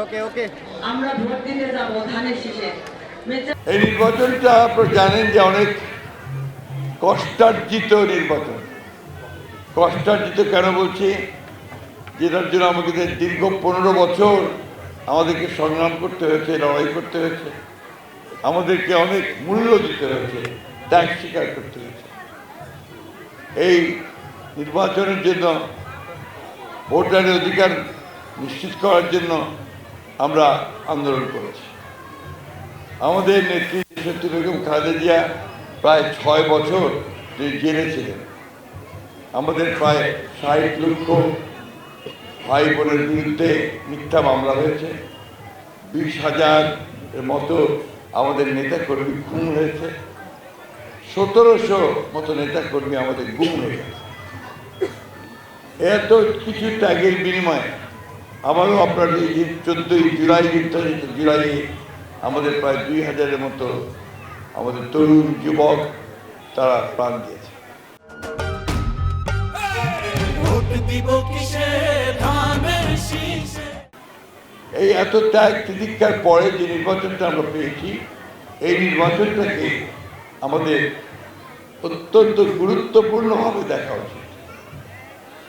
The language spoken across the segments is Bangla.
ওকে ওকে আমরা ভোট দিতে যাব ধানের শীষে। এই নির্বাচনটা আপনারা জানেন যে অনেক কষ্টার্জিত নির্বাচন। কষ্টার্জিত কেন বলছি, যেটার জন্য আমাদের দীর্ঘ 15 বছর আমাদেরকে সংগ্রাম করতে হয়েছে, লড়াই করতে হয়েছে, আমাদেরকে অনেক মূল্য দিতে হয়েছে, ত্যাগ স্বীকার করতে হয়েছে। এই নির্বাচনের জন্য ভোটারের অধিকার নিশ্চিত করার জন্য আমরা আন্দোলন করেছি। আমাদের নেত্রী দেশনেত্রী বেগম খালেদা জিয়া প্রায় 6 বছর জেলে ছিলেন। আমাদের প্রায় 60 লক্ষ ভাই বোনের বিরুদ্ধে মিথ্যা মামলা হয়েছে। 20,000 এর মতো আমাদের নেতাকর্মী খুন হয়েছে। 1700 মতো নেতাকর্মী আমাদের গুম হয়ে গেছে। এত কিছু ত্যাগের বিনিময়ে আমারও আপনার এই 14 জুলাই নির্ধারিত জুলাইয়ে আমাদের প্রায় 2000-এর মতো আমাদের তরুণ যুবক তারা প্রাণ দিয়েছে। এই এত ত্যাগ তিতিক্ষার পরে যে নির্বাচনটা আমরা পেয়েছি, এই নির্বাচনটাকে আমাদের অত্যন্ত গুরুত্বপূর্ণভাবে দেখা উচিত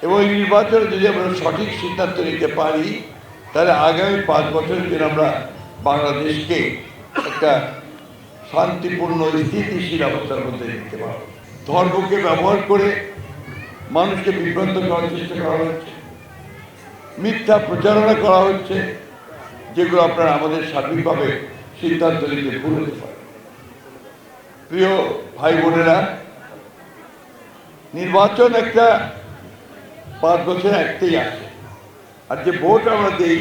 এবং এই নির্বাচনে যদি আমরা সঠিক সিদ্ধান্ত নিতে পারি, তাহলে আগামী 5 বছরের জন্য আমরা বাংলাদেশকে একটা শান্তিপূর্ণ স্থিতিশীল অবস্থার মধ্যে নিতে পারব। ধর্মকে ব্যবহার করে মানুষকে বিভ্রান্ত করার চেষ্টা করা হচ্ছে, মিথ্যা প্রচারণা করা হচ্ছে, যেগুলো আপনারা আমাদের সার্বিকভাবে সিদ্ধান্ত নিতে ভুল হতে পারে। প্রিয় ভাই বোনেরা, নির্বাচন একটা 5 বছরে একটাই আসে, আর যে ভোট আমরা দিই,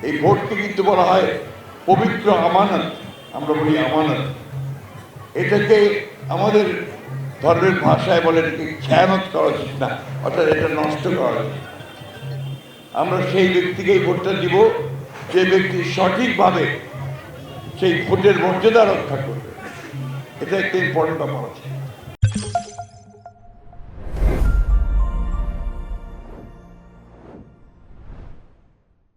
এই ভোটকে কিন্তু বলা হয় পবিত্র আমানত। আমরা বলি আমানত। এটাকে আমাদের ধর্মের ভাষায় বলে এটাকে খেয়ানত করা উচিত না, অর্থাৎ এটা নষ্ট করা উচিত। আমরা সেই ব্যক্তিকেই ভোটটা দিব যে ব্যক্তি সঠিকভাবে সেই ভোটের মর্যাদা রক্ষা করবে। এটা একটা ইম্পর্টেন্ট ব্যাপার আছে।